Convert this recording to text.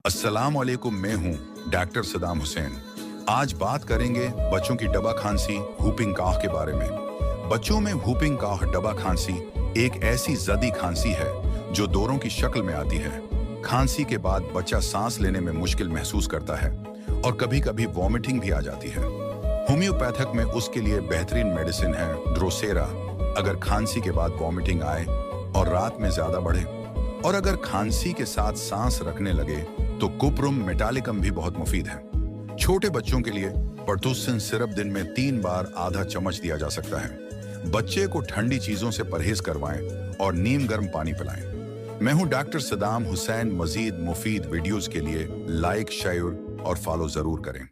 अस्सलाम वालेकुम, मैं हूं डॉक्टर सदाम हुसैन। आज बात करेंगे बच्चों की डबा खांसी वूपिंग काफ के बारे में। बच्चों में वूपिंग काफ डबा खांसी एक ऐसी जदी खांसी है जो दौरों की शक्ल में आती है। खांसी के बाद बच्चा सांस लेने में मुश्किल महसूस करता है और कभी कभी वॉमिटिंग भी आ जाती है। होम्योपैथिक में उसके लिए बेहतरीन मेडिसिन है ड्रोसेरा। अगर खांसी के बाद वॉमिटिंग आए और रात में ज्यादा बढ़े और अगर खांसी के साथ सांस रखने लगे तो कुप्रुम मेटालिकम भी बहुत मुफीद है। छोटे बच्चों के लिए पर्टुसिन सिरप दिन में 3 बार आधा चम्मच दिया जा सकता है। बच्चे को ठंडी चीजों से परहेज करवाएं और नीम गर्म पानी पिलाएं। मैं हूं डॉक्टर सदाम हुसैन। मजीद मुफीद वीडियोस के लिए लाइक, शेयर और फॉलो जरूर करें।